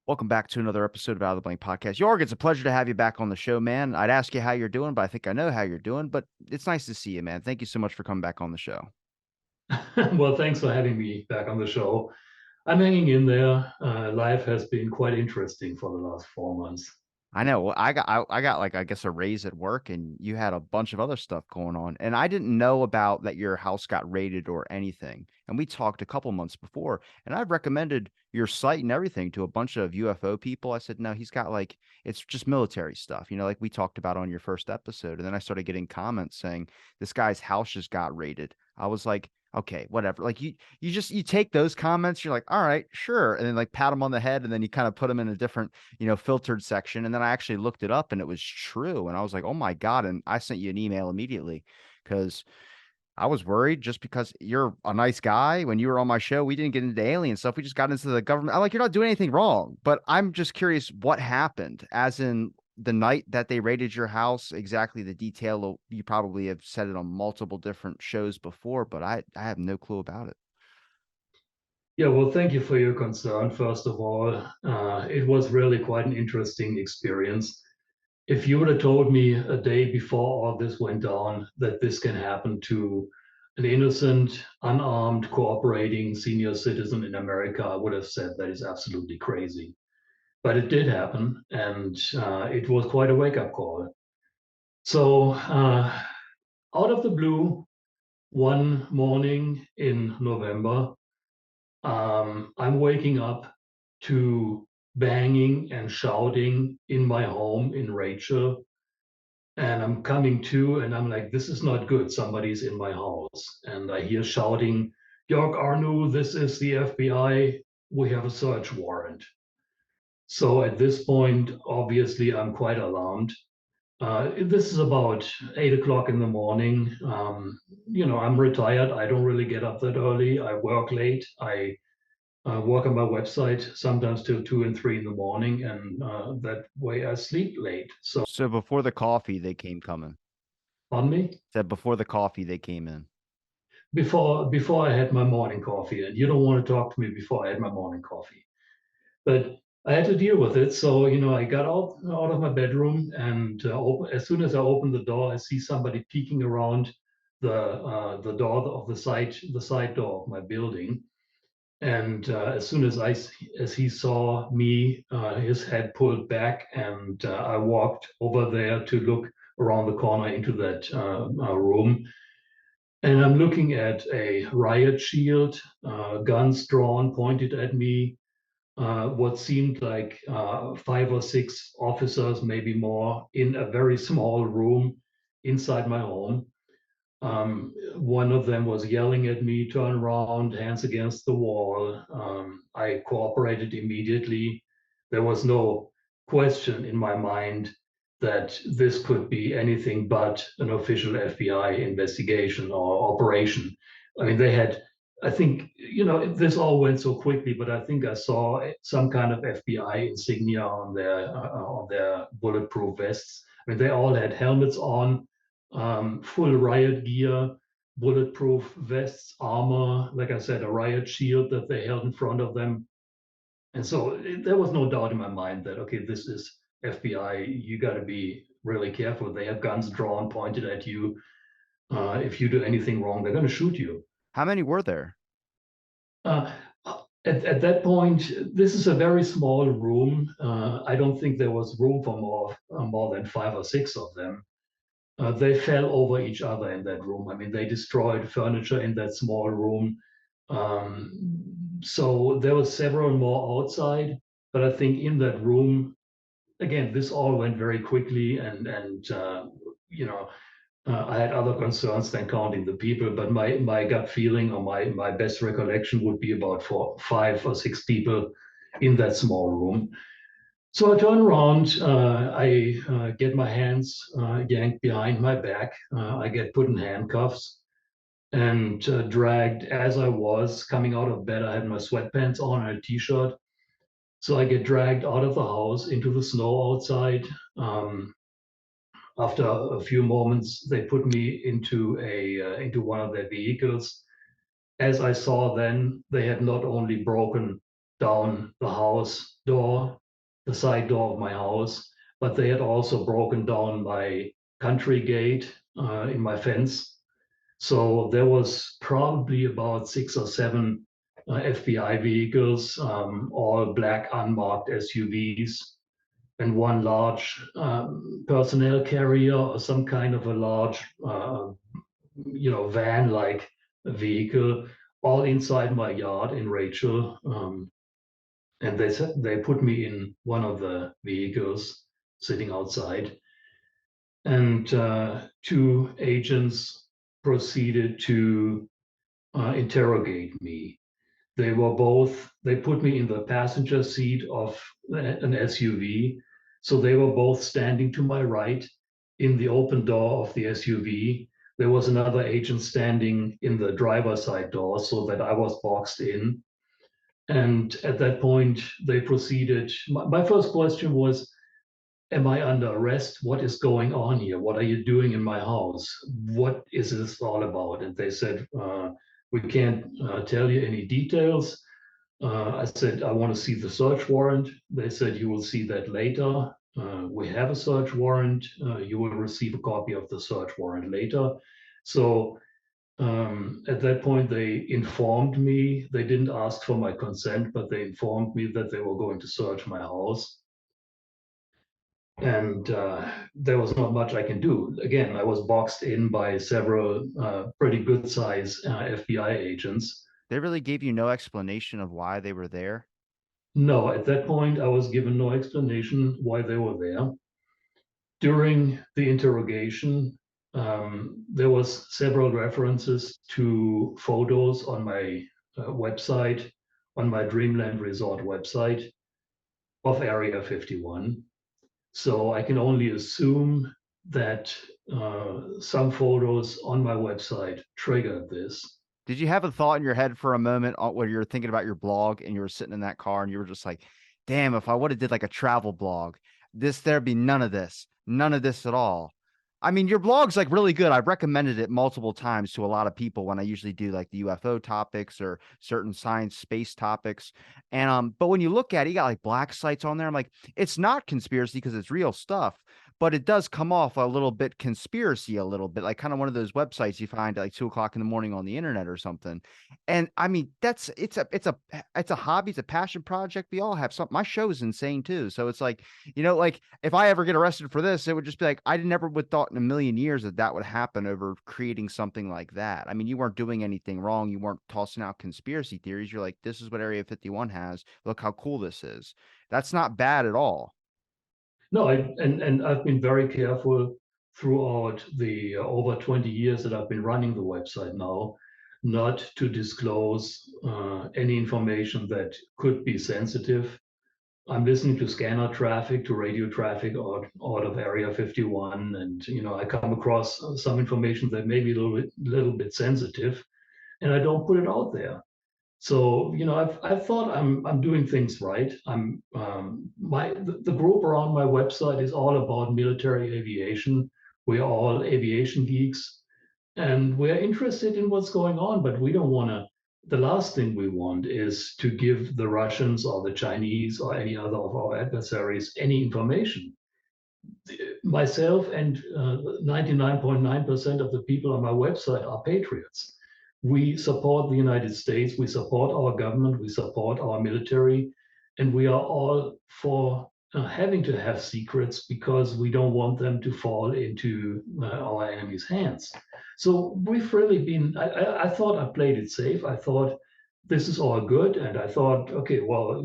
Welcome back to another episode of Out of the Blank Podcast. Joerg, it's a pleasure to have you back on the show, man. I'd ask you how you're doing, but I think I know how you're doing. But it's nice to see you, man. Thank you so much for coming back on the show. Well, thanks for having me back on the show. I'm hanging in there. Life has been quite interesting for the last 4 months. I know. Well, I got like I guess a raise at work, and you had a bunch of other stuff going on, and I didn't know about that your house got raided or anything. And we talked a couple months before, and I've recommended your site and everything to a bunch of UFO people. I said, no, he's got like it's just military stuff, like we talked about on your first episode. And then I started getting comments saying this guy's house just got raided. I was like, okay, whatever. Like you take those comments, you're like, all right, sure, and then like pat them on the head, and then you kind of put them in a different filtered section. And then I actually looked it up and it was true. And I was like, oh my God. And I sent you an email immediately because I was worried just because you're a nice guy. When you were on my show, we didn't get into alien stuff. We just got into the government. I'm like, you're not doing anything wrong. But I'm just curious what happened, as in the night that they raided your house, exactly the detail. You probably have said it on multiple different shows before, but I have no clue about it. Yeah, well, thank you for your concern, first of all. It was really quite an interesting experience. If you would have told me a day before all this went down that this can happen to an innocent, unarmed, cooperating senior citizen in America, I would have said that is absolutely crazy. But it did happen, and it was quite a wake-up call. So, out of the blue, one morning in November, I'm waking up to banging and shouting in my home in Rachel. And I'm coming to, and I'm like, this is not good. Somebody's in my house. And I hear shouting, Joerg, Arnu, this is the FBI. We have a search warrant. So at this point, obviously, I'm quite alarmed. This is about 8 o'clock in the morning. I'm retired. I don't really get up that early. I work late. I work on my website sometimes till 2 and 3 in the morning, and that way I sleep late. So So before the coffee, they came coming. on me Said before the coffee, they came in. before I had my morning coffee, and you don't want to talk to me before I had my morning coffee. But I had to deal with it. So I got out of my bedroom, and as soon as I opened the door, I see somebody peeking around the door of the side door of my building. And as soon as he saw me, his head pulled back, and I walked over there to look around the corner into that room. And I'm looking at a riot shield, guns drawn, pointed at me, what seemed like 5 or 6 officers, maybe more, in a very small room inside my home. One of them was yelling at me, turn around, hands against the wall. I cooperated immediately. There was no question in my mind that this could be anything but an official FBI investigation or operation. I mean, they had, I think, this all went so quickly, but I think I saw some kind of FBI insignia on their bulletproof vests. I mean, they all had helmets on, full riot gear, bulletproof vests, armor, like I said, a riot shield that they held in front of them. And so there was no doubt in my mind that, okay, this is FBI. You got to be really careful. They have guns drawn, pointed at you. If you do anything wrong, they're going to shoot you. How many were there? Uh, at that point, this is a very small room. I don't think there was room for more than 5 or 6 of them. They fell over each other in that room. I mean, they destroyed furniture in that small room. So there were several more outside, but I think in that room, again, this all went very quickly, and you know, I had other concerns than counting the people. But my gut feeling or my best recollection would be about 5 or 6 people in that small room. So I turn around, I get my hands yanked behind my back. I get put in handcuffs and dragged as I was coming out of bed. I had my sweatpants on and a t-shirt. So I get dragged out of the house into the snow outside. Um, After a few moments, they put me into one of their vehicles. As I saw then, they had not only broken down the house door, the side door of my house, but they had also broken down my country gate in my fence. So there was probably about 6 or 7 FBI vehicles, all black unmarked SUVs, and one large personnel carrier or some kind of a large, van-like vehicle, all inside my yard in Rachel. And they said they put me in one of the vehicles sitting outside, and 2 agents proceeded to interrogate me. They put me in the passenger seat of an SUV. So they were both standing to my right in the open door of the SUV. There was another agent standing in the driver's side door so that I was boxed in. And at that point, they proceeded. My first question was, am I under arrest? What is going on here? What are you doing in my house? What is this all about? And they said, we can't tell you any details. I said, I want to see the search warrant. They said, you will see that later. We have a search warrant. You will receive a copy of the search warrant later. So at that point, they informed me. They didn't ask for my consent, but they informed me that they were going to search my house. And there was not much I can do. Again, I was boxed in by several pretty good size FBI agents. They really gave you no explanation of why they were there. No, at that point, I was given no explanation why they were there. During the interrogation, there was several references to photos on my website, on my Dreamland Resort website of Area 51. So I can only assume that some photos on my website triggered this. Did you have a thought in your head for a moment when you were thinking about your blog and you were sitting in that car and you were just like, damn, if I would have did like a travel blog, there'd be none of this at all. I mean, your blog's like really good. I've recommended it multiple times to a lot of people when I usually do like the UFO topics or certain science space topics. And but when you look at it, you got like black sites on there. I'm like, it's not conspiracy because it's real stuff, but it does come off a little bit conspiracy, a little bit like kind of one of those websites you find at like 2 o'clock in the morning on the internet or something. And I mean, it's a hobby, it's a passion project. We all have something. My show is insane too. So it's like, like if I ever get arrested for this, it would just be like, I never would thought in a million years that that would happen over creating something like that. I mean, you weren't doing anything wrong. You weren't tossing out conspiracy theories. You're like, this is what Area 51 has. Look how cool this is. That's not bad at all. No, and I've been very careful throughout the over 20 years that I've been running the website now, not to disclose any information that could be sensitive. I'm listening to scanner traffic, to radio traffic out of Area 51, and I come across some information that may be a little bit sensitive, and I don't put it out there. So I've thought I'm doing things right. The group around my website is all about military aviation. We're all aviation geeks, and we're interested in what's going on, but we don't want to. The last thing we want is to give the Russians or the Chinese or any other of our adversaries any information. Myself and 99.9% of the people on my website are patriots. We support the United States, we support our government, we support our military, and we are all for having to have secrets because we don't want them to fall into our enemies' hands. So we've really been, I thought I played it safe. I thought this is all good. And I thought, okay, well,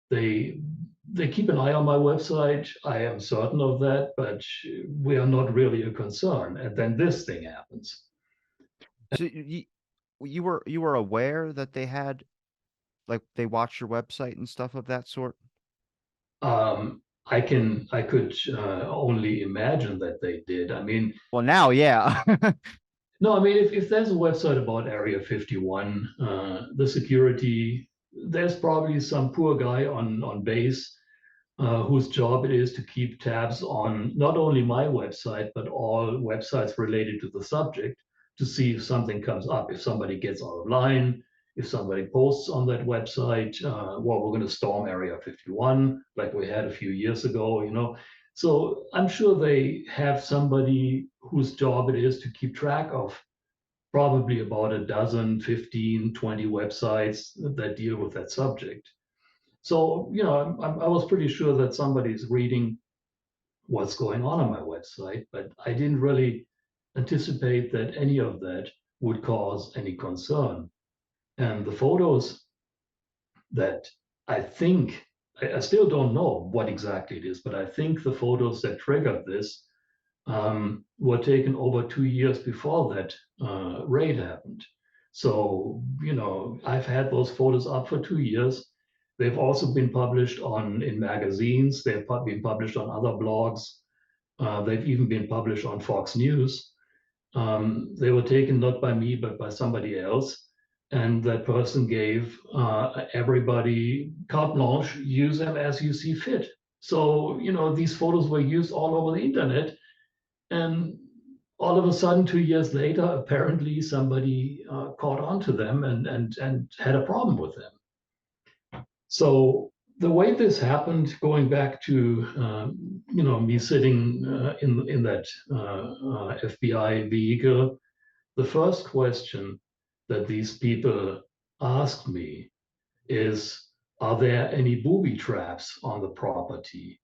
they they keep an eye on my website. I am certain of that, but we are not really a concern. And then this thing happens. So you were aware that they had like they watched your website and stuff of that sort? I could only imagine that they did. I mean, Well, now, yeah. no, I mean, if there's a website about Area 51, the security, there's probably some poor guy on base whose job it is to keep tabs on not only my website, but all websites related to the subject to see if something comes up, if somebody gets out of line, if somebody posts on that website, well, we're going to storm Area 51 like we had a few years ago, you know. So I'm sure they have somebody whose job it is to keep track of probably about a dozen, 15, 20 websites that deal with that subject. So, you know, I was pretty sure that somebody's reading what's going on my website, but I didn't really anticipate that any of that would cause any concern. And the photos that I think, I still don't know what exactly it is, but I think the photos that triggered this were taken over 2 years before that raid happened. So, you know, I've had those photos up for 2 years. They've also been published in magazines. They've been published on other blogs. They've even been published on Fox News. They were taken not by me, but by somebody else. And that person gave everybody carte blanche, use them as you see fit. So, you know, these photos were used all over the internet. And all of a sudden, 2 years later, apparently somebody caught on to them and had a problem with them. So the way this happened, going back to you know, me sitting in that FBI vehicle, the first question that these people asked me is, "Are there any booby traps on the property?"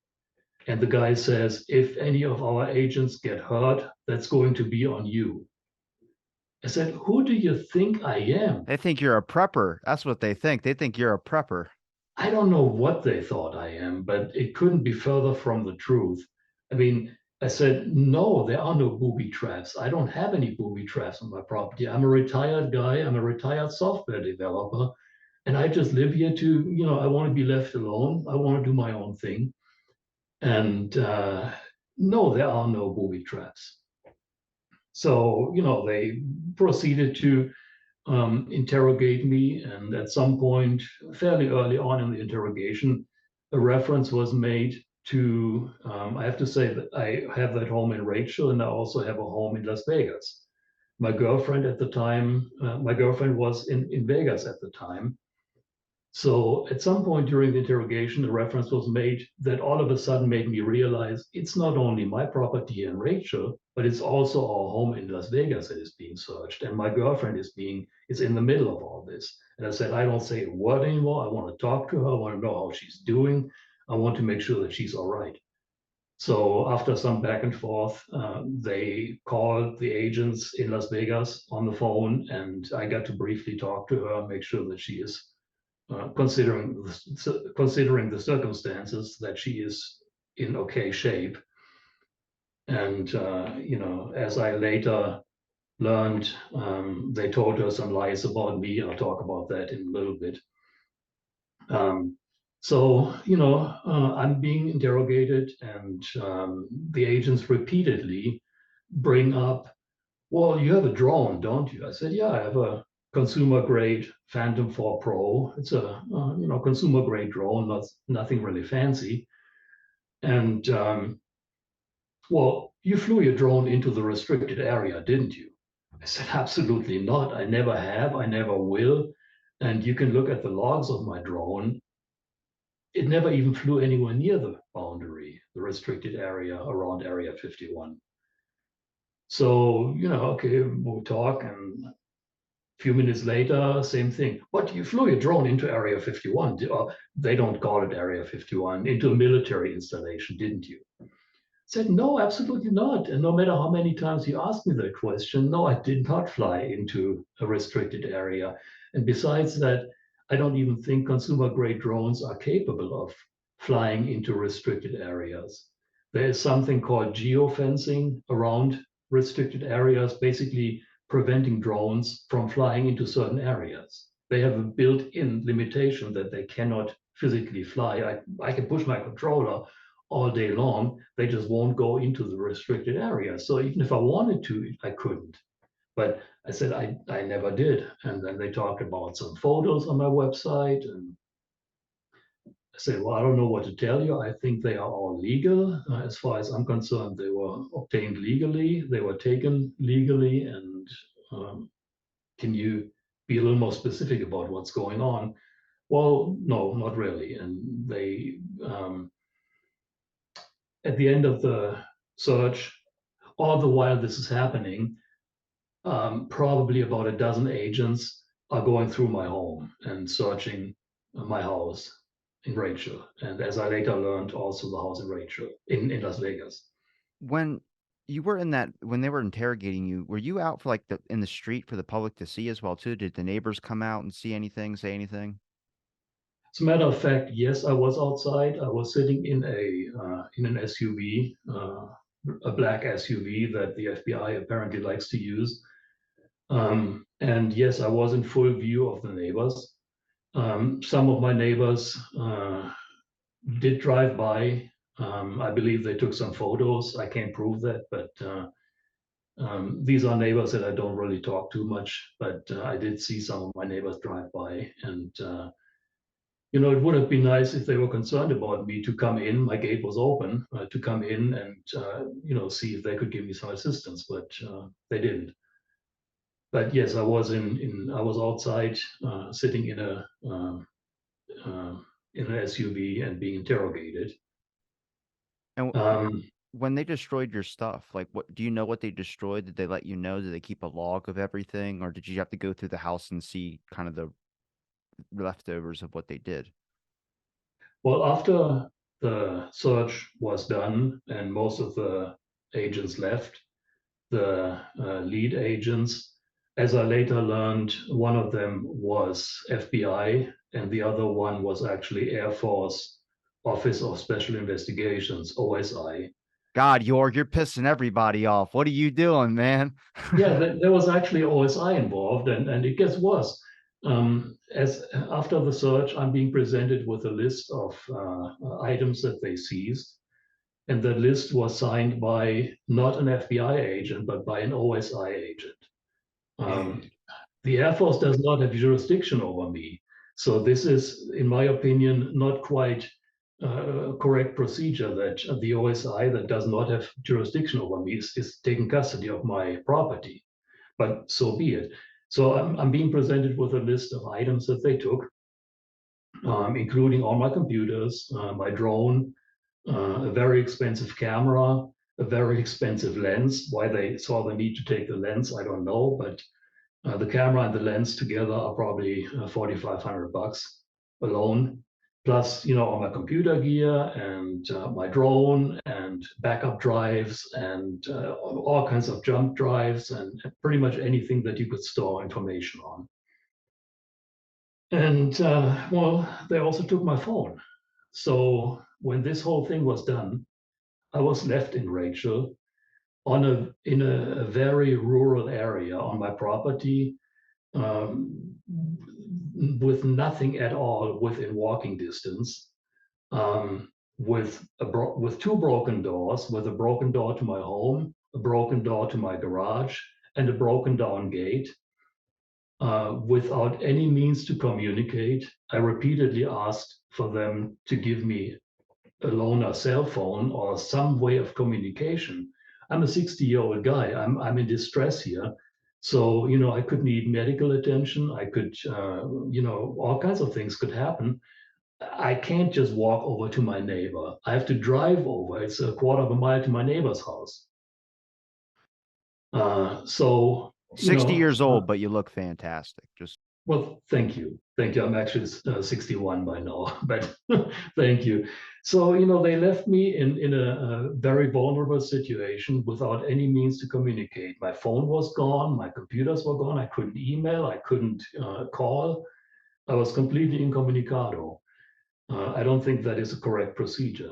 And the guy says, "If any of our agents get hurt, that's going to be on you." I said, "Who do you think I am?" They think you're a prepper. That's what they think. They think you're a prepper. I don't know what they thought I am, but it couldn't be further from the truth. I mean, I said, "No, there are no booby traps. I don't have any booby traps on my property. I'm a retired guy. I'm a retired software developer. And I just live here to, you know, I want to be left alone. I want to do my own thing. And no, there are no booby traps." So, you know, they proceeded to interrogate me. And at some point, fairly early on in the interrogation, a reference was made to, I have to say that I have that home in Rachel and I also have a home in Las Vegas. My girlfriend at the time, my girlfriend was in Vegas at the time. So at some point during the interrogation, a reference was made that all of a sudden made me realize it's not only my property in Rachel, but it's also our home in Las Vegas that is being searched. And my girlfriend is in the middle of all this. And I said, I don't say a word anymore. I want to talk to her. I want to know how she's doing. I want to make sure that she's all right. So after some back and forth, they called the agents in Las Vegas on the phone, and I got to briefly talk to her, make sure that she is considering the circumstances, that she is in okay shape. And you know, as I later learned, they told her some lies about me. I'll talk about that in a little bit. So you know, I'm being interrogated, and the agents repeatedly bring up, "Well, you have a drone, don't you?" I said, "Yeah, I have a consumer grade Phantom 4 Pro. It's a you know, consumer grade drone, nothing really fancy." And "Well, you flew your drone into the restricted area, didn't you?" I said, "Absolutely not. I never have. I never will. And you can look at the logs of my drone. It never even flew anywhere near the boundary, the restricted area around Area 51." So, you know, okay, we'll talk. And a few minutes later, same thing. "What, you flew your drone into Area 51? They don't call it Area 51, into a military installation, didn't you?" I said, "No, absolutely not. And no matter how many times you ask me that question, no, I did not fly into a restricted area. And besides that, I don't even think consumer grade drones are capable of flying into restricted areas. There is something called geofencing around restricted areas, basically preventing drones from flying into certain areas. They have a built-in limitation that they cannot physically fly. I can push my controller all day long. They just won't go into the restricted area. So even if I wanted to, I couldn't." But I said, I never did. And then they talked about some photos on my website. And I said, "Well, I don't know what to tell you. I think they are all legal. As far as I'm concerned, they were obtained legally. They were taken legally. And can you be a little more specific about what's going on. Well, no, not really. And they, at the end of the search, all the while this is happening, probably about a dozen agents are going through my home and searching my house in Rachel. And as I later learned, also the house in Rachel in Las Vegas. When you were in that, when they were interrogating you, were you out for like in the street for the public to see as well too? Did the neighbors come out and see anything, say anything? As a matter of fact, yes, I was outside. I was sitting in an SUV, a black SUV that the FBI apparently likes to use. And yes, I was in full view of the neighbors. Some of my neighbors did drive by. I believe they took some photos. I can't prove that, but these are neighbors that I don't really talk too much. But I did see some of my neighbors drive by, and it would have been nice if they were concerned about me to come in. My gate was open to come in and see if they could give me some assistance, but they didn't. But yes, I was outside sitting uh, in an SUV and being interrogated. And Um, when they destroyed your stuff, like what do you know what they destroyed? Did they let you know? Did they keep a log of everything, or did you have to go through the house and see kind of the leftovers of what they did? well, after the search was done and most of the agents left, the lead agents, as I later learned, one of them was FBI and the other one was actually Air Force Office of Special Investigations, OSI. God, Jorg, you're pissing everybody off. What are you doing, man? Yeah, there was actually OSI involved, and it gets worse. As after the search, I'm being presented with a list of items that they seized, and that list was signed by not an FBI agent, but by an OSI agent. Um, Dude. the Air Force does not have jurisdiction over me, so this is, in my opinion, not quite correct procedure that the OSI that does not have jurisdiction over me is taking custody of my property, but so be it. So I'm being presented with a list of items that they took, including all my computers, my drone, a very expensive camera, a very expensive lens. Why they saw the need to take the lens, I don't know, but the camera and the lens together are probably 4,500 bucks alone. Plus, all my computer gear and my drone and backup drives and all kinds of jump drives and pretty much anything that you could store information on. And well, they also took my phone. So when this whole thing was done, I was left in Rachel in a very rural area on my property, um, with nothing at all within walking distance, with two broken doors, with a broken door to my home, a broken door to my garage, and a broken down gate. Without any means to communicate, I repeatedly asked for them to give me a loaner cell phone or some way of communication. I'm a 60-year-old guy. I'm in distress here. So, I could need medical attention. I could, all kinds of things could happen. I can't just walk over to my neighbor. I have to drive over. It's a quarter of a mile to my neighbor's house. So, 60 years old, but you look fantastic. Just well, thank you. Thank you. I'm actually 61 by now, but thank you. So, they left me in a very vulnerable situation without any means to communicate. My phone was gone, my computers were gone, I couldn't email, I couldn't call. I was completely incommunicado. I don't think that is a correct procedure.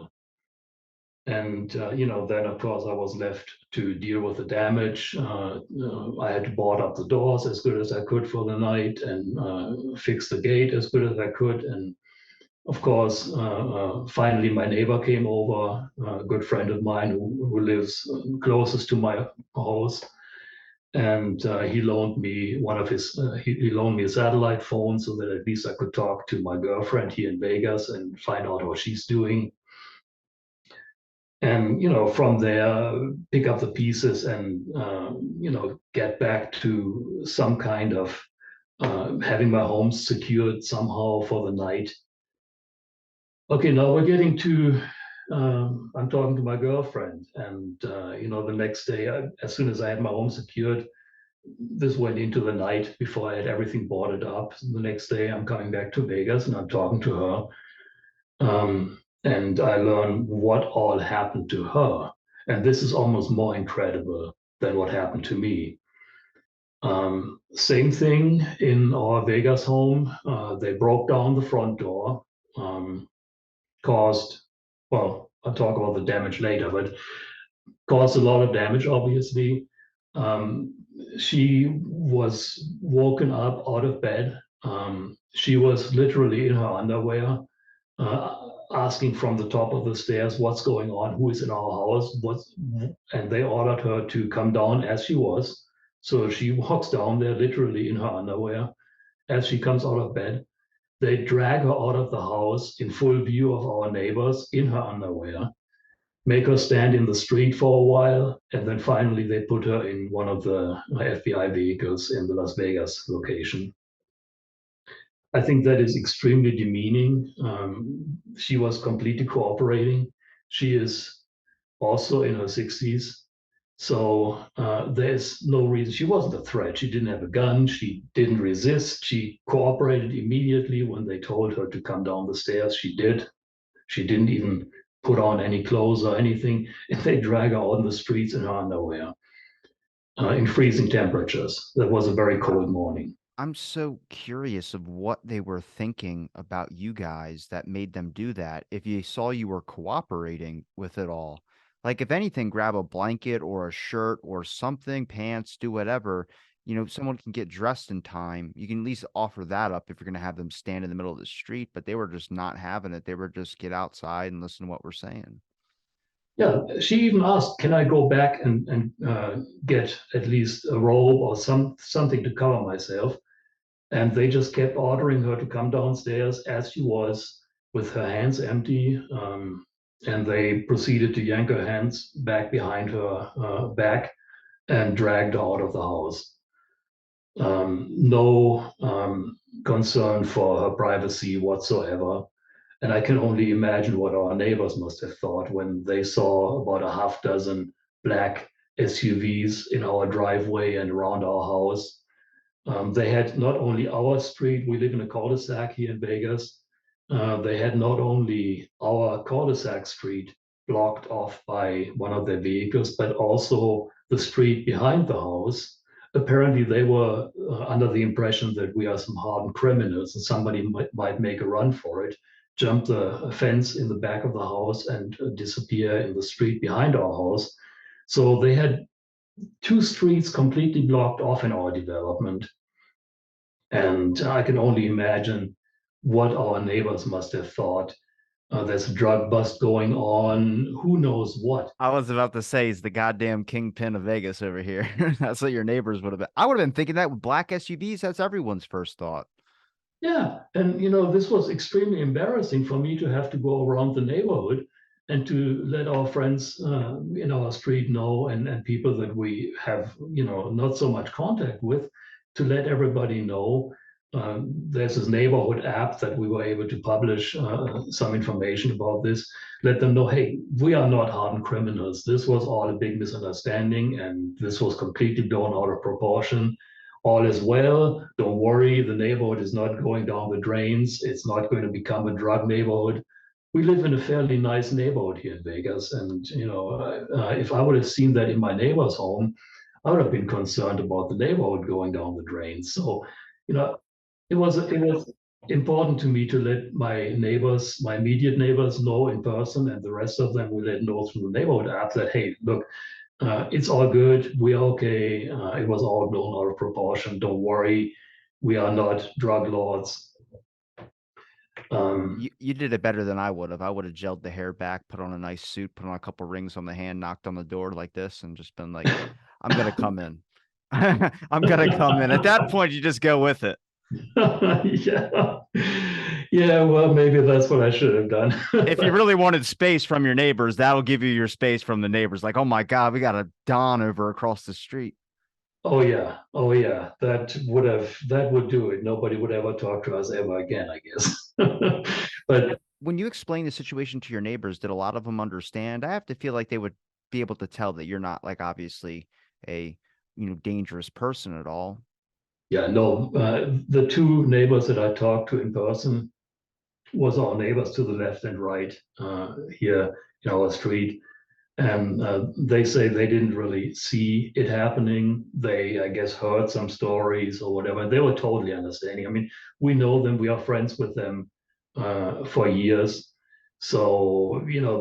And then of course I was left to deal with the damage. I had to board up the doors as good as I could for the night and fix the gate as good as I could. And of course, finally my neighbor came over, a good friend of mine who lives closest to my house, and he loaned me he loaned me a satellite phone so that at least I could talk to my girlfriend here in Vegas and find out what she's doing, and from there pick up the pieces and get back to some kind of having my home secured somehow for the night. Okay, now we're getting to. I'm talking to my girlfriend, and the next day, as soon as I had my home secured, this went into the night before I had everything boarded up. The next day, I'm coming back to Vegas, and I'm talking to her, and I learn what all happened to her, and this is almost more incredible than what happened to me. Same thing in our Vegas home. They broke down the front door. Um, Caused, well, I'll talk about the damage later, but caused a lot of damage, obviously. Um, she was woken up out of bed. She was literally in her underwear, asking from the top of the stairs, "What's going on? Who is in our house?" And they ordered her to come down as she was. So she walks down there literally in her underwear. As she comes out of bed, they drag her out of the house in full view of our neighbors in her underwear, make her stand in the street for a while, and then finally they put her in one of the FBI vehicles in the Las Vegas location. I think that is extremely demeaning. She was completely cooperating. She is also in her 60s. So there's no reason. She wasn't a threat. She didn't have a gun. She didn't resist. She cooperated immediately when they told her to come down the stairs. She did. She didn't even put on any clothes or anything. And they drag her out in the streets in her underwear in freezing temperatures. That was a very cold morning. I'm so curious of what they were thinking about you guys that made them do that. If you saw you were cooperating with it all, like if anything, grab a blanket or a shirt or something, pants, do whatever. Someone can get dressed in time. You can at least offer that up if you're going to have them stand in the middle of the street, but they were just not having it. They were just get outside and listen to what we're saying. Yeah, she even asked, "Can I go back and get at least a robe or something to cover myself?" And they just kept ordering her to come downstairs as she was with her hands empty. And they proceeded to yank her hands back behind her back and dragged her out of the house. No concern for her privacy whatsoever. And I can only imagine what our neighbors must have thought when they saw about a half dozen black SUVs in our driveway and around our house. They had not only our street, we live in a cul-de-sac here in Vegas. They had not only our cul-de-sac street blocked off by one of their vehicles, but also the street behind the house. Apparently, they were under the impression that we are some hardened criminals and somebody might make a run for it, jump the fence in the back of the house, and disappear in the street behind our house. So they had two streets completely blocked off in our development. And I can only imagine what our neighbors must have thought. There's a drug bust going on. Who knows what? I was about to say he's the goddamn kingpin of Vegas over here. That's what your neighbors would have been. I would have been thinking that with black SUVs. That's everyone's first thought. Yeah. And, this was extremely embarrassing for me to have to go around the neighborhood and to let our friends in our street know and people that we have, not so much contact with, to let everybody know. There's this neighborhood app that we were able to publish some information about this, let them know, hey, we are not hardened criminals. This was all a big misunderstanding and this was completely blown out of proportion. All is well. Don't worry. The neighborhood is not going down the drains. It's not going to become a drug neighborhood. We live in a fairly nice neighborhood here in Vegas. And, if I would have seen that in my neighbor's home, I would have been concerned about the neighborhood going down the drains. So, you know, it was important to me to let my neighbors, my immediate neighbors, know in person, and the rest of them we let know through the neighborhood app that, hey, look, it's all good. We're okay. It was all blown out of proportion. Don't worry. We are not drug lords. Um, You did it better than I would have. I would have gelled the hair back, put on a nice suit, put on a couple rings on the hand, knocked on the door like this, and just been like, I'm gonna come in. I'm gonna come in. At that point, you just go with it. yeah. Yeah, well, maybe that's what I should have done. If you really wanted space from your neighbors, that'll give you your space from the neighbors. Like, oh my God, we got a Don over across the street. Oh yeah. That would do it. Nobody would ever talk to us ever again, I guess. But When you explain the situation to your neighbors, did a lot of them understand? I have to feel like they would be able to tell that you're not like obviously a, dangerous person at all. yeah, no, the two neighbors that I talked to in person was our neighbors to the left and right here in our street. And they say they didn't really see it happening. They, I guess, heard some stories or whatever. They were totally understanding. I mean, we know them, we are friends with them for years. So, they know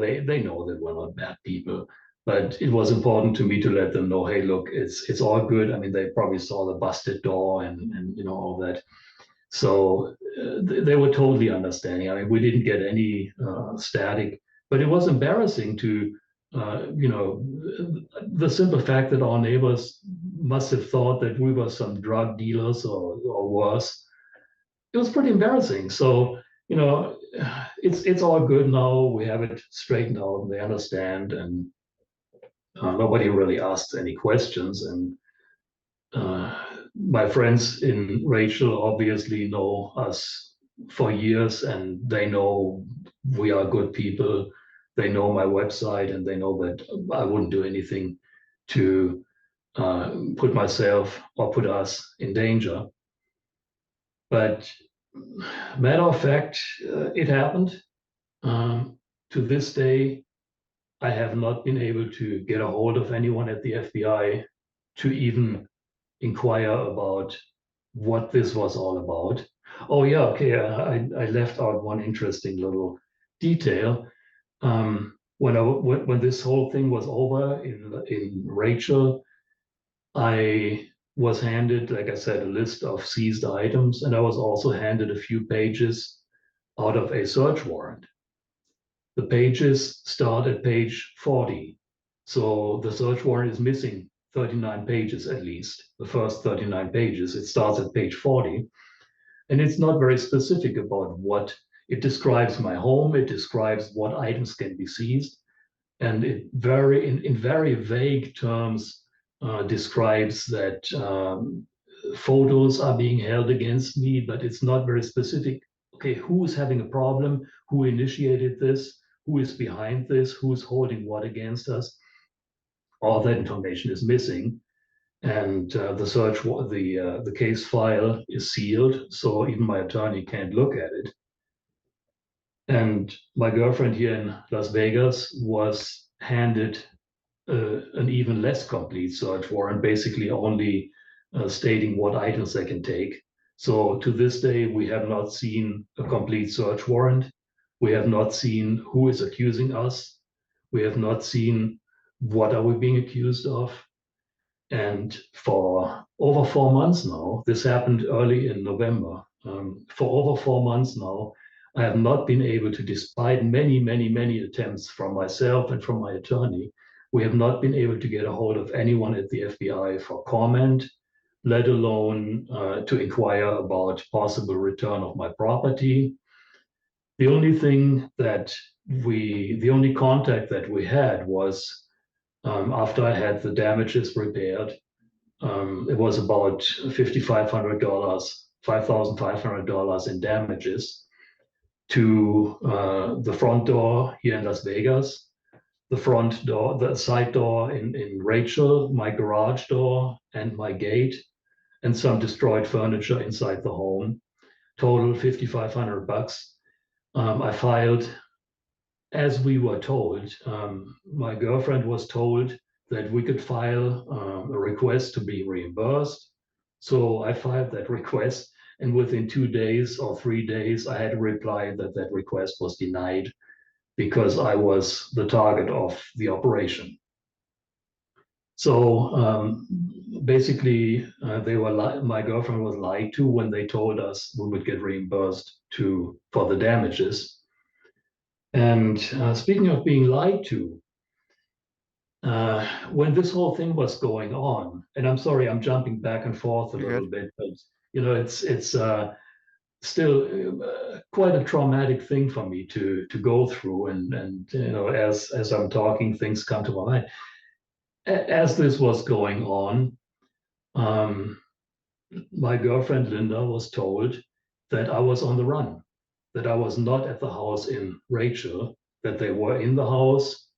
that we're not bad people. But it was important to me to let them know, hey, look, it's all good. I mean, they probably saw the busted door and all that. So they were totally understanding. I mean, we didn't get any static, but it was embarrassing to, the simple fact that our neighbors must have thought that we were some drug dealers or worse. It was pretty embarrassing. So, it's all good now. We have it straightened out and they understand, and nobody really asked any questions. And my friends in Rachel obviously know us for years and they know we are good people. They know my website and they know that I wouldn't do anything to put myself or put us in danger. But matter of fact, it happened. Um, to this day, I have not been able to get a hold of anyone at the FBI to even inquire about what this was all about. Oh yeah, okay. I left out one interesting little detail. When this whole thing was over in Rachel, I was handed, like I said, a list of seized items, and I was also handed a few pages out of a search warrant. The pages start at page 40. So the search warrant is missing 39 pages at least. The first 39 pages, it starts at page 40. And it's not very specific about what it describes my home, it describes what items can be seized, and it in very vague terms describes that photos are being held against me, but it's not very specific. Okay, who is having a problem? Who initiated this? Who is behind this? Who is holding what against us? All that information is missing, and the case file is sealed, so even my attorney can't look at it. And my girlfriend here in Las Vegas was handed an even less complete search warrant, basically only stating what items they can take. So to this day, we have not seen a complete search warrant. We have not seen who is accusing us. We have not seen what are we being accused of. And for over 4 months now, this happened early in November. For over 4 months now, I have not been able to, despite many, many, many attempts from myself and from my attorney, we have not been able to get a hold of anyone at the FBI for comment, let alone to inquire about possible return of my property. The only contact that we had was after I had the damages repaired. It was about $5,500, $5,500 in damages to the front door here in Las Vegas, the front door, the side door in Rachel, my garage door, and my gate, and some destroyed furniture inside the home. Total $5,500. I filed as we were told. My girlfriend was told that we could file a request to be reimbursed. So I filed that request, and within 2 days or 3 days, I had a reply that that request was denied because I was the target of the operation. So basically, my girlfriend was lied to when they told us we would get reimbursed for the damages. And speaking of being lied to, when this whole thing was going on, and I'm sorry, I'm jumping back and forth a You're little good. bit, but it's still quite a traumatic thing for me to go through, and as I'm talking, things come to my mind. As this was going on, um, my girlfriend Linda was told that I was on the run, that I was not at the house in Rachel, that they were in the house,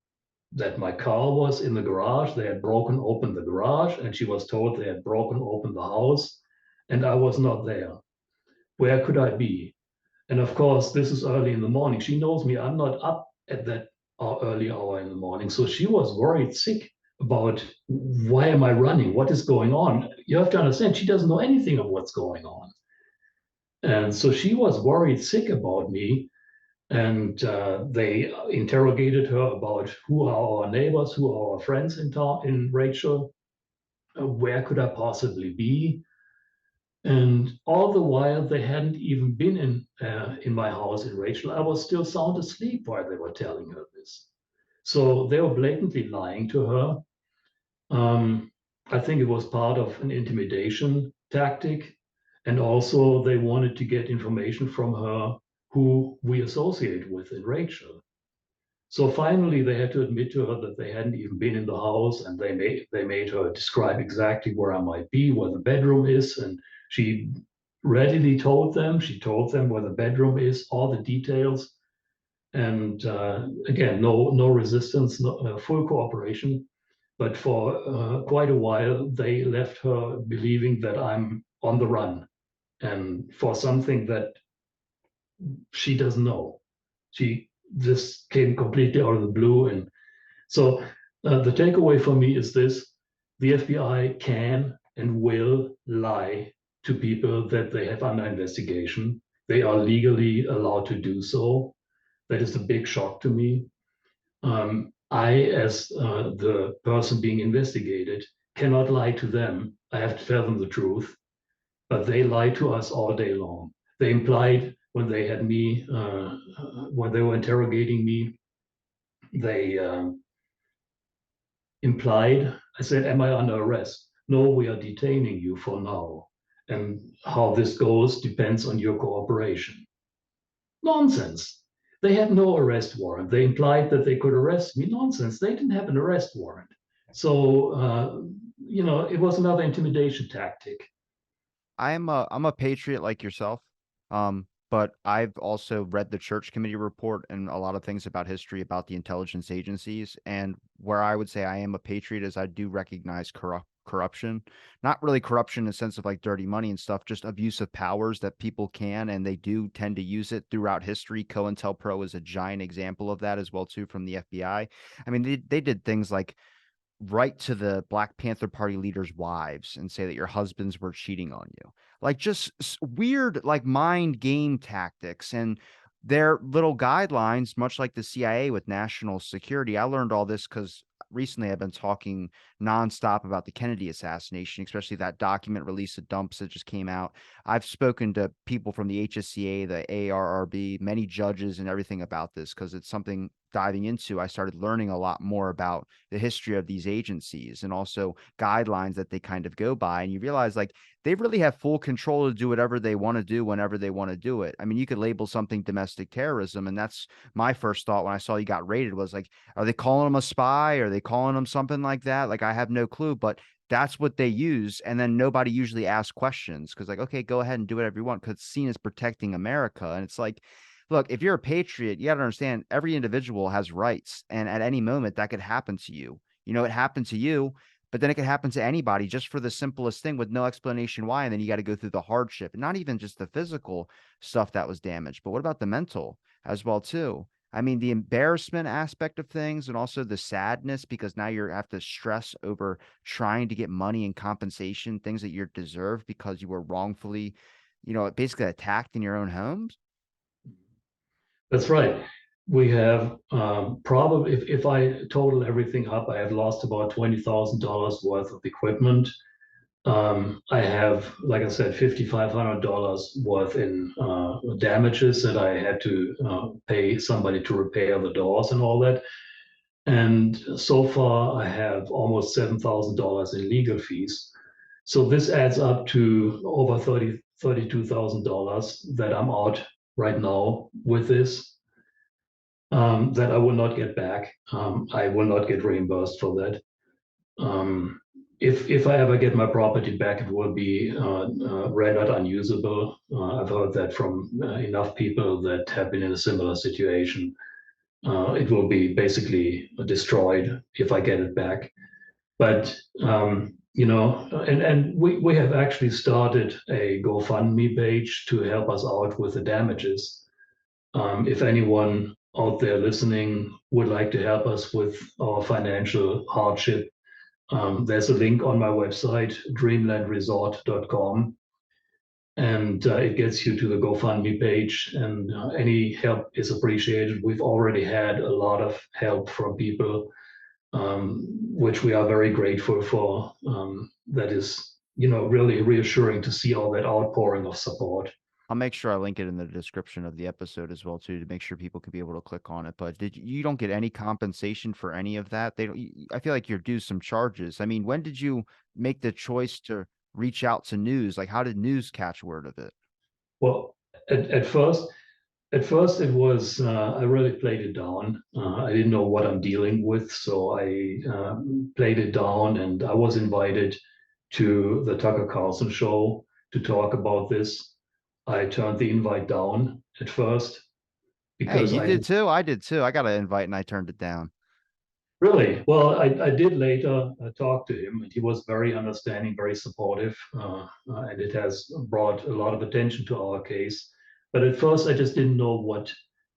that my car was in the garage. They had broken open the garage, and she was told they had broken open the house, and I was not there. Where could I be? And of course, this is early in the morning. She knows me. I'm not up at that early hour in the morning. So she was worried sick about why am I running? What is going on? You have to understand, she doesn't know anything of what's going on. And so she was worried sick about me. And they interrogated her about who are our neighbors, who are our friends in town, in Rachel, where could I possibly be? And all the while, they hadn't even been in my house in Rachel. I was still sound asleep while they were telling her this. So they were blatantly lying to her. I think it was part of an intimidation tactic. And also, they wanted to get information from her who we associate with in Rachel. So finally, they had to admit to her that they hadn't even been in the house, and they made her describe exactly where I might be, where the bedroom is, and she readily told them. She told them where the bedroom is, all the details, and again, no resistance, full cooperation. But for quite a while, they left her believing that I'm on the run, and for something that she doesn't know. She This came completely out of the blue, and so the takeaway for me is this: the FBI can and will lie to people that they have under investigation. They are legally allowed to do so. That is a big shock to me. I, as the person being investigated, cannot lie to them. I have to tell them the truth, but they lie to us all day long. They implied when they had me, when they were interrogating me, they implied, I said, am I under arrest? No, we are detaining you for now. And how this goes depends on your cooperation. Nonsense. They had no arrest warrant. They implied that they could arrest me. Nonsense. They didn't have an arrest warrant. So, it was another intimidation tactic. I'm a patriot like yourself. But I've also read the church committee report and a lot of things about history about the intelligence agencies. And where I would say I am a patriot is I do recognize corruption, not really corruption in the sense of like dirty money and stuff, just abuse of powers that people can and they do tend to use it throughout history. COINTELPRO is a giant example of that as well too from the FBI. I mean, they did things like write to the Black Panther Party leaders' wives and say that your husbands were cheating on you. Like just weird, like mind game tactics and their little guidelines, much like the CIA with national security. I learned all this because recently I've been talking nonstop about the Kennedy assassination, especially that document release of dumps that just came out. I've spoken to people from the HSCA, the ARRB, many judges and everything about this because it's something diving into. I started learning a lot more about the history of these agencies and also guidelines that they kind of go by. And you realize like they really have full control to do whatever they want to do whenever they want to do it. I mean, you could label something domestic terrorism. And that's my first thought when I saw you got raided was like, are they calling him a spy? Are they calling him something like that? Like, I have no clue, but that's what they use. And then nobody usually asks questions because, like, okay, go ahead and do whatever you want because it's seen as protecting America. And it's like, look, if you're a patriot, you got to understand every individual has rights. And at any moment, that could happen to you. You know, it happened to you, but then it could happen to anybody just for the simplest thing with no explanation why. And then you got to go through the hardship, and not even just the physical stuff that was damaged, but what about the mental as well, too? I mean, the embarrassment aspect of things and also the sadness because now you have to stress over trying to get money and compensation, things that you're deserved because you were wrongfully, basically attacked in your own homes. That's right. We have probably, if I total everything up, I have lost about $20,000 worth of equipment. I have, like I said, $5,500 worth in damages that I had to pay somebody to repair the doors and all that. And so far, I have almost $7,000 in legal fees. So this adds up to over $32,000 that I'm out right now with this, that I will not get back. I will not get reimbursed for that. Um, if I ever get my property back, it will be rendered unusable. I've heard that from enough people that have been in a similar situation. It will be basically destroyed if I get it back. But and we have actually started a GoFundMe page to help us out with the damages. If anyone out there listening would like to help us with our financial hardship, there's a link on my website, dreamlandresort.com, and it gets you to the GoFundMe page, and any help is appreciated. We've already had a lot of help from people, which we are very grateful for. That is, really reassuring to see all that outpouring of support. I'll make sure I link it in the description of the episode as well too, to make sure people can be able to click on it. But you don't get any compensation for any of that? They don't. I feel like you're due some charges. I mean, when did you make the choice to reach out to news? Like, how did news catch word of it? Well, at first, it was I really played it down. I didn't know what I'm dealing with, so I played it down, and I was invited to the Tucker Carlson show to talk about this. I turned the invite down at first Hey, because you I did too. I did too. I got an invite and I turned it down. really, well, I did later talk to him, and he was very understanding, very supportive, and it has brought a lot of attention to our case. But at first, I just didn't know what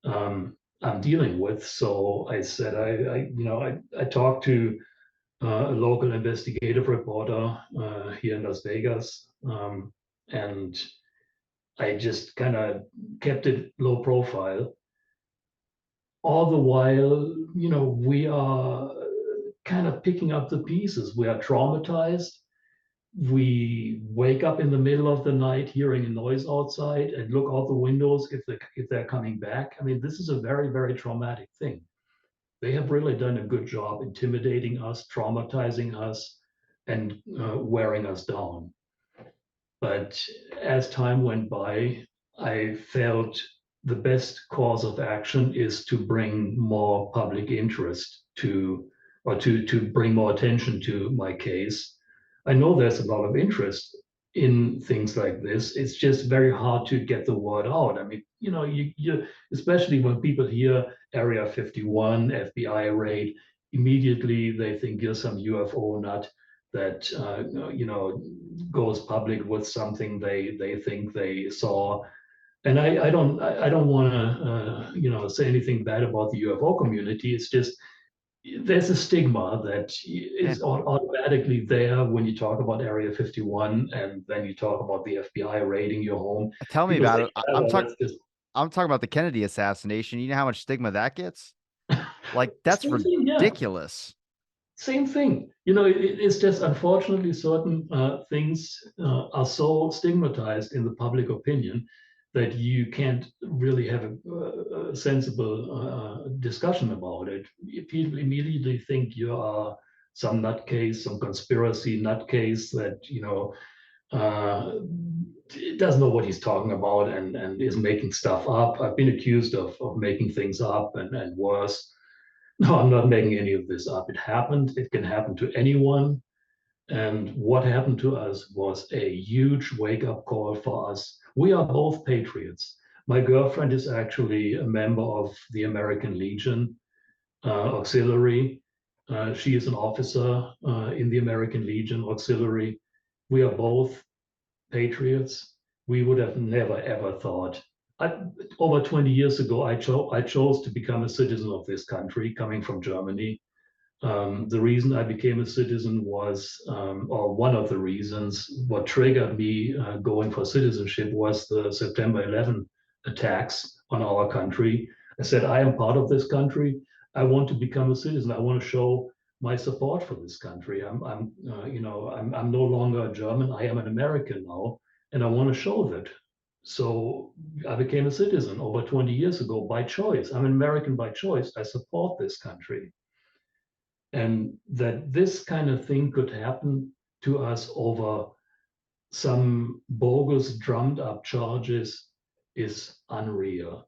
I'm dealing with. So I said, I talked to a local investigative reporter here in Las Vegas, and I just kind of kept it low profile. All the while, we are kind of picking up the pieces. We are traumatized. We wake up in the middle of the night hearing a noise outside and look out the windows if they're coming back. I mean, this is a very, very traumatic thing. They have really done a good job intimidating us, traumatizing us, and wearing us down. But as time went by, I felt the best course of action is to bring more public interest to bring more attention to my case. I know there's a lot of interest in things like this. It's just very hard to get the word out. I mean, you especially when people hear Area 51, FBI raid, immediately they think you're some UFO nut that goes public with something they think they saw. And I don't want to say anything bad about the UFO community. It's just there's a stigma that Yeah. is automatically there when you talk about Area 51, and then you talk about the FBI raiding your home. Tell me People about say, it. yeah, well, that's just I'm talking about the Kennedy assassination. You know how much stigma that gets? Like, that's same thing. Yeah, ridiculous. same thing. It's just unfortunately certain things are so stigmatized in the public opinion that you can't really have a sensible discussion about it. People immediately think you are some nutcase, some conspiracy nutcase that uh, doesn't know what he's talking about, and is making stuff up. I've been accused of making things up and worse. No, I'm not making any of this up. It happened. It can happen to anyone. And what happened to us was a huge wake up call for us. We are both patriots. My girlfriend is actually a member of the American Legion Auxiliary. She is an officer in the American Legion Auxiliary. We are both patriots. We would have never ever thought. I, Over 20 years ago, I chose to become a citizen of this country, coming from Germany. The reason I became a citizen was, or one of the reasons, what triggered me going for citizenship was the September 11 attacks on our country. I said, I am part of this country. I want to become a citizen. I want to show my support for this country. I'm no longer a German. I am an American now, and I want to show that. So I became a citizen over 20 years ago by choice. I'm an American by choice. I support this country. And that this kind of thing could happen to us over some bogus drummed up charges is unreal.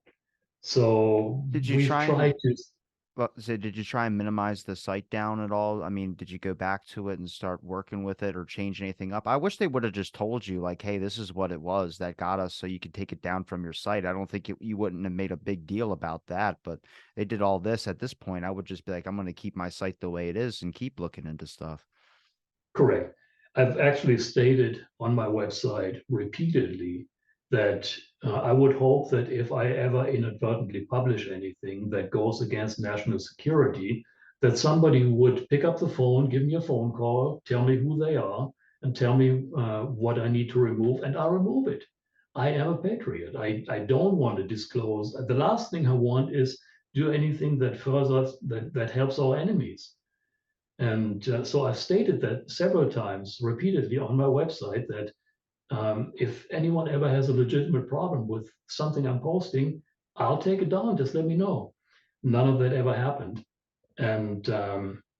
So Did you we've try and tried to. Well, so did you try and minimize the site down at all? I mean, did you go back to it and start working with it or change anything up? I wish they would have just told you, like, hey, this is what it was that got us, so you could take it down from your site. I don't think you wouldn't have made a big deal about that, but they did all this at this point. I would just be like, I'm going to keep my site the way it is and keep looking into stuff. Correct. I've actually stated on my website repeatedly that I would hope that if I ever inadvertently publish anything that goes against national security, that somebody would pick up the phone, give me a phone call, tell me who they are, and tell me what I need to remove, and I'll remove it. I am a patriot. I don't want to disclose. The last thing I want is do anything that furthers that helps our enemies. And so I've stated that several times, repeatedly on my website, that if anyone ever has a legitimate problem with something I'm posting, I'll take it down. Just let me know. None of that ever happened. And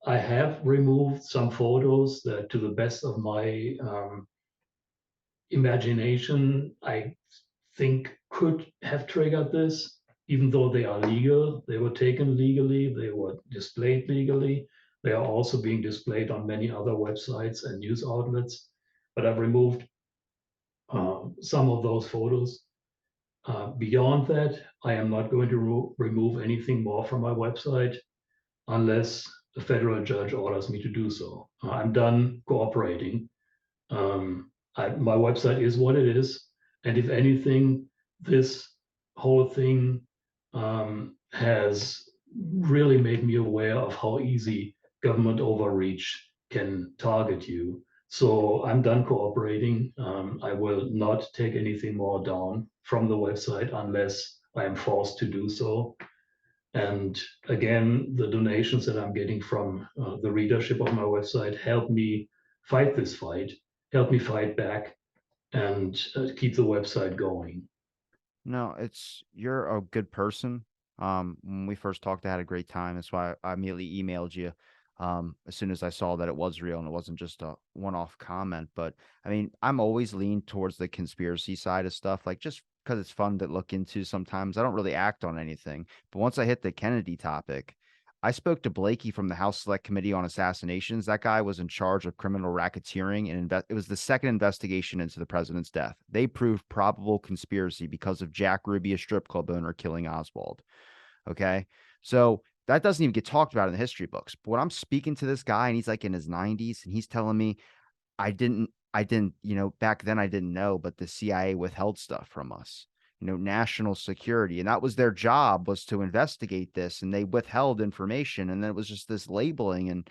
I have removed some photos that, to the best of my imagination, I think could have triggered this, even though they are legal. They were taken legally, they were displayed legally. They are also being displayed on many other websites and news outlets. But I've removed some of those photos. Beyond that, I am not going to remove anything more from my website unless a federal judge orders me to do so. I'm done cooperating. My website is what it is. And if anything, this whole thing has really made me aware of how easy government overreach can target you. So I'm done cooperating. I will not take anything more down from the website unless I am forced to do so. And again, the donations that I'm getting from the readership of my website help me fight this fight, help me fight back, and keep the website going. No, you're a good person. When we first talked, I had a great time. That's why I immediately emailed you. As soon as I saw that it was real and it wasn't just a one-off comment. But I mean, I'm always leaned towards the conspiracy side of stuff, like just because it's fun to look into sometimes. I don't really act on anything. But once I hit the Kennedy topic, I spoke to Blakey from the House Select Committee on Assassinations. That guy was in charge of criminal racketeering, and it was the second investigation into the president's death. They proved probable conspiracy because of Jack Ruby, a strip club owner, killing Oswald. Okay. So that doesn't even get talked about in the history books. But when I'm speaking to this guy and he's like in his 90s and he's telling me, back then I didn't know, but the CIA withheld stuff from us, national security. And that was their job, was to investigate this. And they withheld information. And then it was just this labeling. And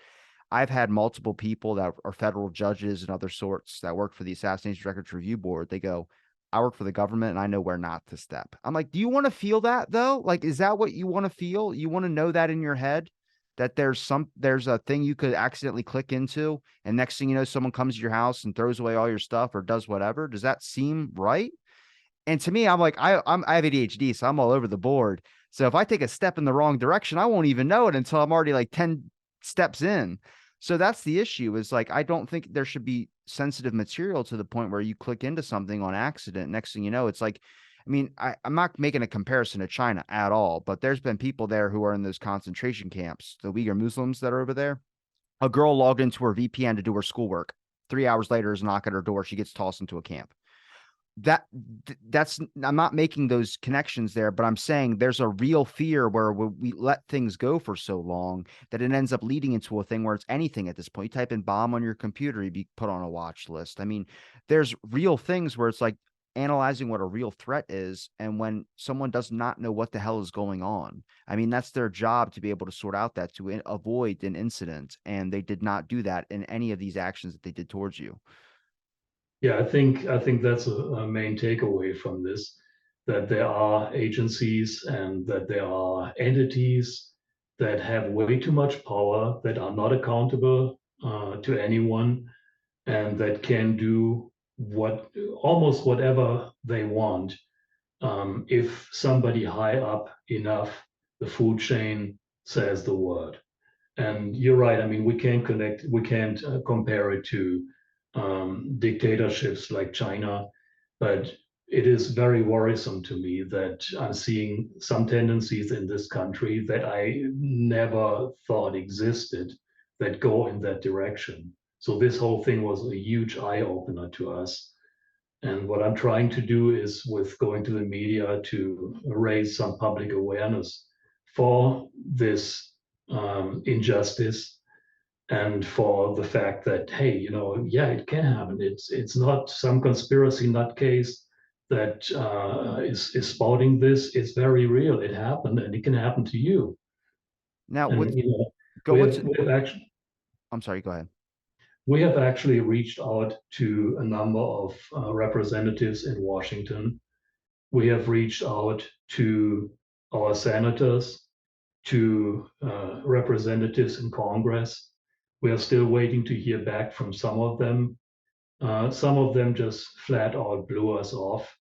I've had multiple people that are federal judges and other sorts that work for the Assassination Records Review Board. They go, I work for the government and I know where not to step. I'm like, do you want to feel that though? Like, is that what you want to feel? You want to know that in your head? That there's a thing you could accidentally click into, and next thing you know, someone comes to your house and throws away all your stuff or does whatever. Does that seem right? And to me, I'm like, I have ADHD, so I'm all over the board. So if I take a step in the wrong direction, I won't even know it until I'm already like 10 steps in. So that's the issue, is like, I don't think there should be sensitive material to the point where you click into something on accident. Next thing you know, it's like, I mean, I'm not making a comparison to China at all, but there's been people there who are in those concentration camps, the Uyghur Muslims that are over there. A girl logged into her VPN to do her schoolwork. 3 hours later, there's a knock at her door. She gets tossed into a camp. That's I'm not making those connections there, but I'm saying there's a real fear where we let things go for so long that it ends up leading into a thing where it's anything at this point. You type in bomb on your computer, you'd be put on a watch list. I mean, there's real things where it's like analyzing what a real threat is, and when someone does not know what the hell is going on, I mean, that's their job to be able to sort out that, to avoid an incident, and they did not do that in any of these actions that they did towards you. Yeah, I think that's a main takeaway from this, that there are agencies and that there are entities that have way too much power, that are not accountable to anyone, and that can do what almost whatever they want if somebody high up enough the food chain says the word. And you're right. I mean, we can't compare it to dictatorships like China, but it is very worrisome to me that I'm seeing some tendencies in this country that I never thought existed that go in that direction. So this whole thing was a huge eye opener to us. And what I'm trying to do is with going to the media to raise some public awareness for this injustice and for the fact that, hey, yeah, it can happen. It's not some conspiracy nutcase that is spouting this. It's very real. It happened, and it can happen to you. Now, with And go we what's have we have actually I'm sorry, go ahead. we have actually reached out to a number of representatives in Washington. We have reached out to our senators, to representatives in Congress. We are still waiting to hear back from some of them. Some of them just flat out blew us off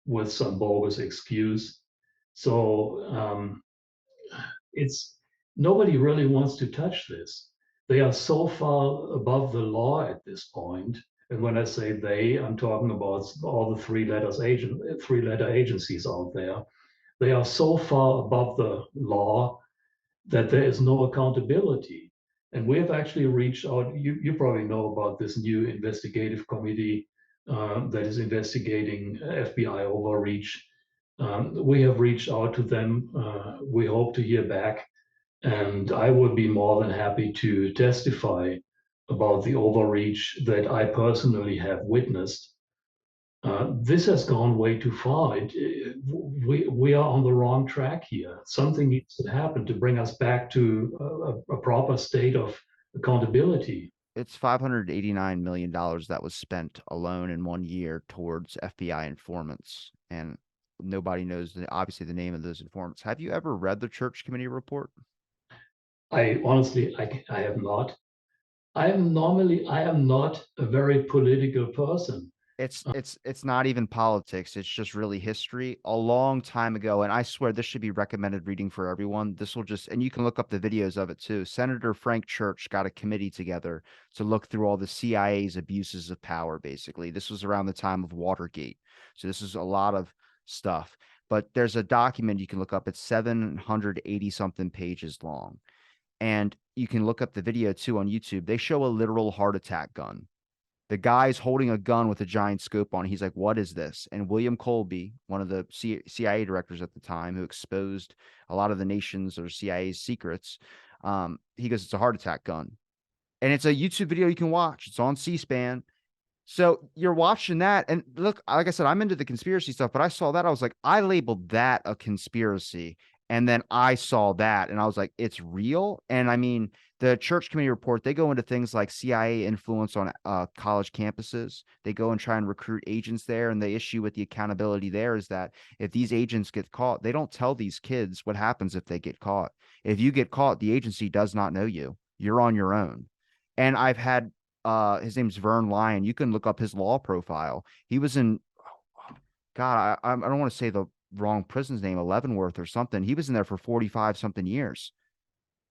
with some bogus excuse. So it's nobody really wants to touch this. They are so far above the law at this point. And when I say they, I'm talking about all the three-letter agencies out there. They are so far above the law that there is no accountability. And we have actually reached out. You probably know about this new investigative committee that is investigating FBI overreach. We have reached out to them. We hope to hear back. And I would be more than happy to testify about the overreach that I personally have witnessed. This has gone way too far. We are on the wrong track here. Something needs to happen to bring us back to a proper state of accountability. It's $589 million that was spent alone in 1 year towards FBI informants, and nobody knows obviously the name of those informants. Have you ever read the Church Committee report? I honestly, I have not. I am not a very political person. It's not even politics. It's just really history. A long time ago, and I swear this should be recommended reading for everyone. This will just, and you can look up the videos of it too. Senator Frank Church got a committee together to look through all the CIA's abuses of power, basically. This was around the time of Watergate. So this is a lot of stuff. But there's a document you can look up. It's 780 something pages long. And you can look up the video too on YouTube. They show a literal heart attack gun. The guy's holding a gun with a giant scope on it. He's like, "What is this?" And William Colby, one of the CIA directors at the time, who exposed a lot of the nation's or CIA's secrets, he goes, "It's a heart attack gun," and it's a YouTube video you can watch. It's on C-SPAN. So you're watching that, and look, like I said, I'm into the conspiracy stuff, but I saw that, I was like, I labeled that a conspiracy, and then I saw that, and I was like, it's real. And I mean, the Church Committee report, they go into things like CIA influence on college campuses. They go and try and recruit agents there, and the issue with the accountability there is that if these agents get caught, they don't tell these kids what happens if they get caught. If you get caught, the agency does not know you. You're on your own. And I've had his name's Vern Lyon. You can look up his law profile. He was in, God, I don't want to say the wrong prison's name, Leavenworth or something. He was in there for 45 something years.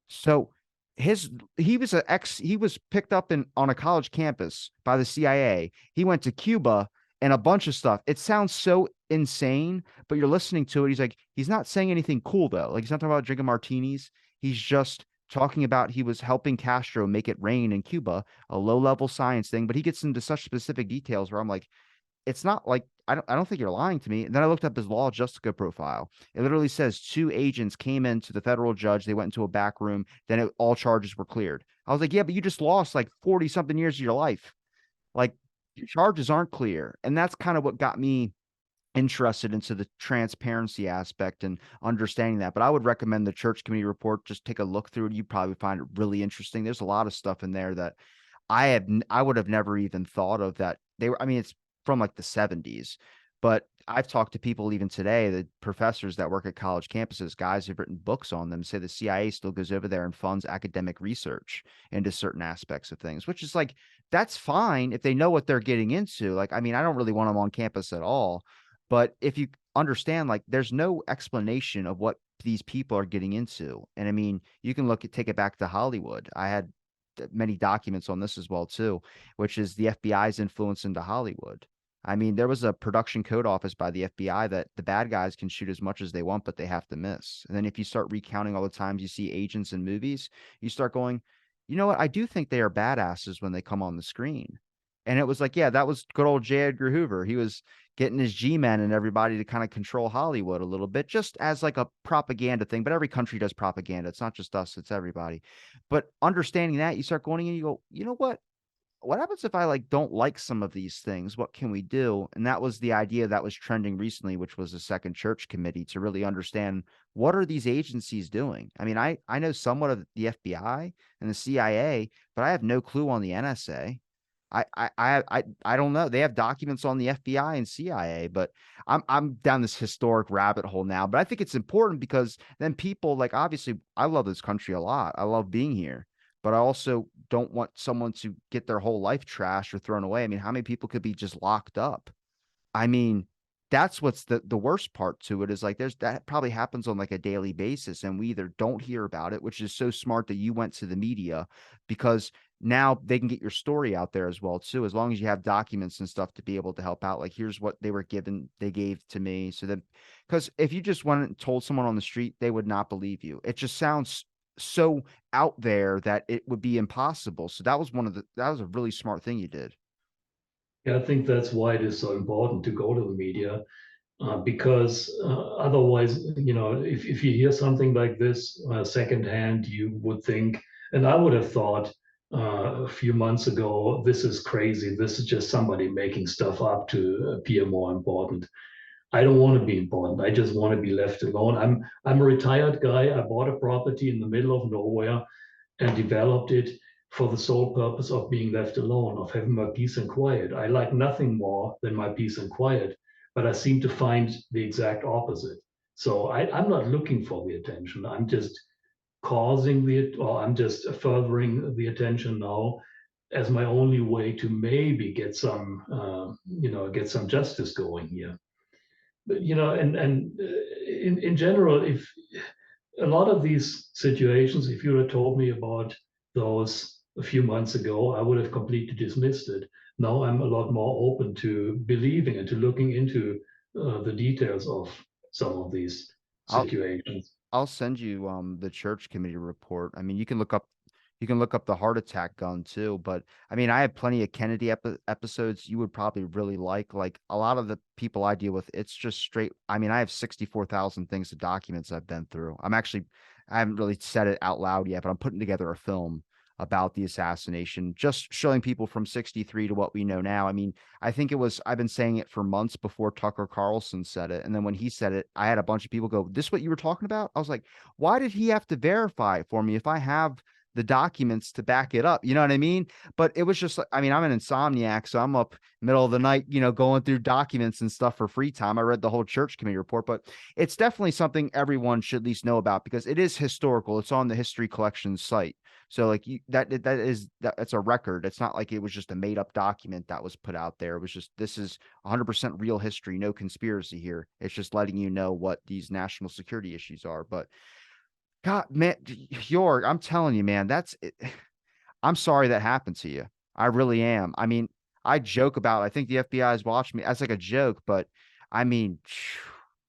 So his he was picked up in on a college campus by the CIA. He went to Cuba and a bunch of stuff. It sounds so insane, but you're listening to it. He's like, he's not saying anything cool though. Like he's not talking about drinking martinis. He's just talking about he was helping Castro make it rain in Cuba, a low-level science thing, but he gets into such specific details where I'm like, it's not like I don't think you're lying to me. And then I looked up his Law Justica profile. It literally says two agents came into the federal judge, they went into a back room, then all charges were cleared. I was like, yeah, but you just lost like 40 something years of your life. Like your charges aren't clear. And that's kind of what got me interested into the transparency aspect and understanding that. But I would recommend the Church Committee report. Just take a look through it. You probably find it really interesting. There's a lot of stuff in there that I would have never even thought of that they were. I mean, it's from like the 70s, but I've talked to people even today, the professors that work at college campuses, guys who've written books on them, say the CIA still goes over there and funds academic research into certain aspects of things, which is like, that's fine if they know what they're getting into. Like, I mean, I don't really want them on campus at all, but if you understand, like, there's no explanation of what these people are getting into. And I mean, you can take it back to Hollywood. I had many documents on this as well too, which is the FBI's influence into Hollywood. I mean, there was a production code office by the FBI that the bad guys can shoot as much as they want, but they have to miss. And then if you start recounting all the times you see agents in movies, you start going, you know what? I do think they are badasses when they come on the screen. And it was like, yeah, that was good old J. Edgar Hoover. He was getting his G-men and everybody to kind of control Hollywood a little bit, just as like a propaganda thing. But every country does propaganda. It's not just us, it's everybody. But understanding that, you start going and you go, you know what happens if I like don't like some of these things? What can we do? And that was the idea that was trending recently, which was a second church committee to really understand what are these agencies doing? I mean, I know somewhat of the FBI and the CIA, but I have no clue on the NSA. I don't know. They have documents on the FBI and CIA, but I'm down this historic rabbit hole now. But I think it's important because then people like obviously I love this country a lot. I love being here, but I also don't want someone to get their whole life trashed or thrown away. I mean, how many people could be just locked up? I mean, that's what's the worst part to it is like there's that probably happens on like a daily basis and we either don't hear about it, which is so smart that you went to the media because now they can get your story out there as well too, as long as you have documents and stuff to be able to help out. Like here's what they were given, they gave to me. So then because if you just went and told someone on the street, they would not believe you. It just sounds so out there that it would be impossible. So that was a really smart thing you did. Yeah, I think that's why it is so important to go to the media, because otherwise, if you hear something like this secondhand, you would think, and I would have thought a few months ago, this is crazy. This is just somebody making stuff up to appear more important. I don't want to be important. I just want to be left alone. I'm a retired guy. I bought a property in the middle of nowhere and developed it for the sole purpose of being left alone, of having my peace and quiet. I like nothing more than my peace and quiet, but I seem to find the exact opposite. So I'm not looking for the attention. I'm just causing the, or I'm just furthering the attention now as my only way to maybe get some justice going here. But in general, if a lot of these situations, if you had told me about those a few months ago, I would have completely dismissed it. Now I'm a lot more open to believing and to looking into the details of some of these I'll situations. I'll send you the church committee report. I mean, you can look up the heart attack gun too, but I mean, I have plenty of Kennedy episodes you would probably really like. Like a lot of the people I deal with, it's just straight. I mean, I have 64,000 things of documents I've been through. I haven't really said it out loud yet, but I'm putting together a film about the assassination, just showing people from 63 to what we know now. I mean, I've been saying it for months before Tucker Carlson said it. And then when he said it, I had a bunch of people go, "This what you were talking about?" I was like, why did he have to verify it for me if I have the documents to back it up? You know what I mean? But it was just like, I mean, I'm an insomniac, so I'm up middle of the night, going through documents and stuff for free time. I read the whole church committee report, but it's definitely something everyone should at least know about because it is historical. It's on the history collection site. So like that's a record. It's not like it was just a made up document that was put out there. It was just this is 100% real history, no conspiracy here. It's just letting you know what these national security issues are. But God, man, Joerg, I'm telling you, man, that's it. I'm sorry that happened to you. I really am. I mean, I joke about it. I think the FBI is watching me. That's like a joke, but I mean,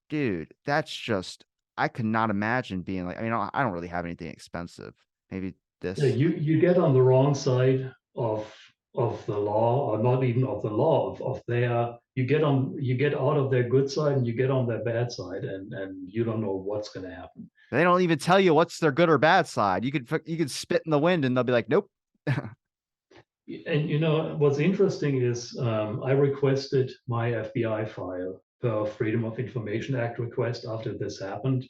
dude, that's just I could not imagine being like. I mean, I don't really have anything expensive. Maybe Yeah, this. you get on the wrong side of the law, or not even of the law, of their, you get out of their good side and you get on their bad side, and you don't know what's going to happen. They don't even tell you what's their good or bad side. You could spit in the wind and they'll be like, nope. And what's interesting is I requested my FBI file, the Freedom of Information Act request, after this happened.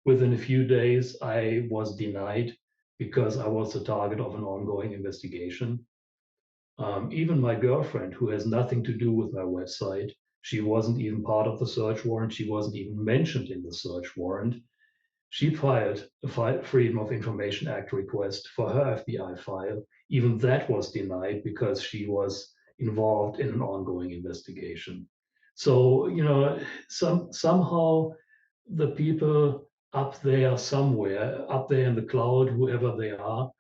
Within a few days, I was denied because I was the target of an ongoing investigation. Even my girlfriend, who has nothing to do with my website, she wasn't even part of the search warrant. She wasn't even mentioned in the search warrant. She filed a Freedom of Information Act request for her FBI file. Even that was denied because she was involved in an ongoing investigation. So, somehow the people up there somewhere, up there in the cloud, whoever they are,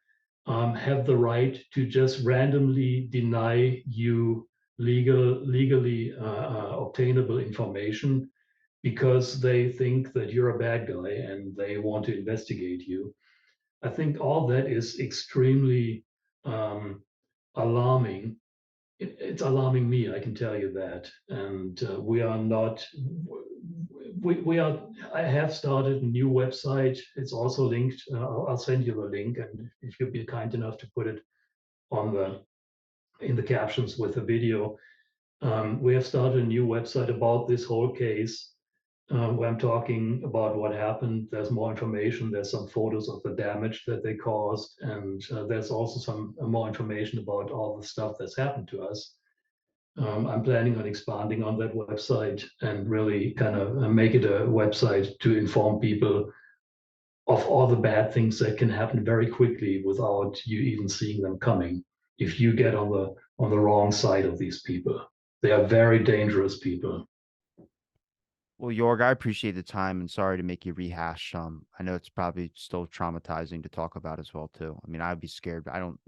have the right to just randomly deny you legally obtainable information because they think that you're a bad guy and they want to investigate you. I think all that is extremely um, alarming. It's alarming me, I can tell you that. And we are not, we are, I have started a new website. It's also linked. I'll send you the link. And if you'd be kind enough to put it on in the captions with the video. We have started a new website about this whole case where I'm talking about what happened. There's more information. There's some photos of the damage that they caused, and there's also some more information about all the stuff that's happened to us. I'm planning on expanding on that website and really kind of make it a website to inform people of all the bad things that can happen very quickly without you even seeing them coming. If you get on the wrong side of these people, they are very dangerous people. Well, Jorg, I appreciate the time and sorry to make you rehash. I know it's probably still traumatizing to talk about as well too. I mean, I'd be scared, but I don't.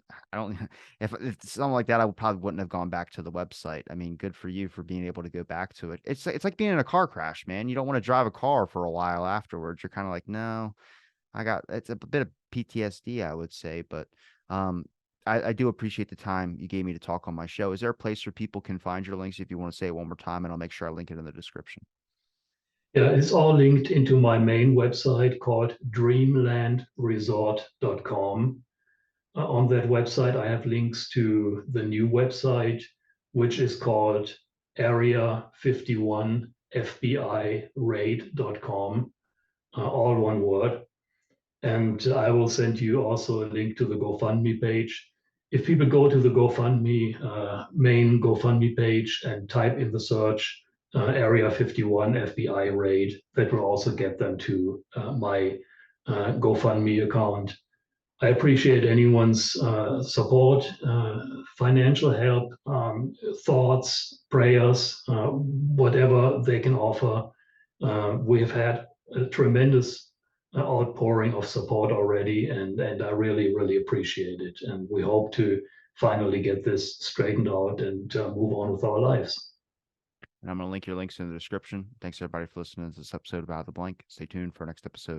If it's something like that, I would probably wouldn't have gone back to the website. I mean, good for you for being able to go back to it. It's like being in a car crash, man. You don't want to drive a car for a while afterwards. You're kind of like, no, it's a bit of PTSD, I would say, but um, I do appreciate the time you gave me to talk on my show. Is there a place where people can find your links if you want to say it one more time, and I'll make sure I link it in the description. Yeah, it's all linked into my main website called dreamlandresort.com. On that website, I have links to the new website, which is called Area 51 FBI raid.com, all one word. And I will send you also a link to the GoFundMe page. If people go to the GoFundMe main GoFundMe page and type in the search Area 51 FBI raid, that will also get them to my GoFundMe account. I appreciate anyone's support, financial help, thoughts, prayers, whatever they can offer. We have had a tremendous outpouring of support already, and I really, really appreciate it. And we hope to finally get this straightened out and move on with our lives. And I'm going to link your links in the description. Thanks everybody for listening to this episode of Out of the Blank. Stay tuned for our next episode.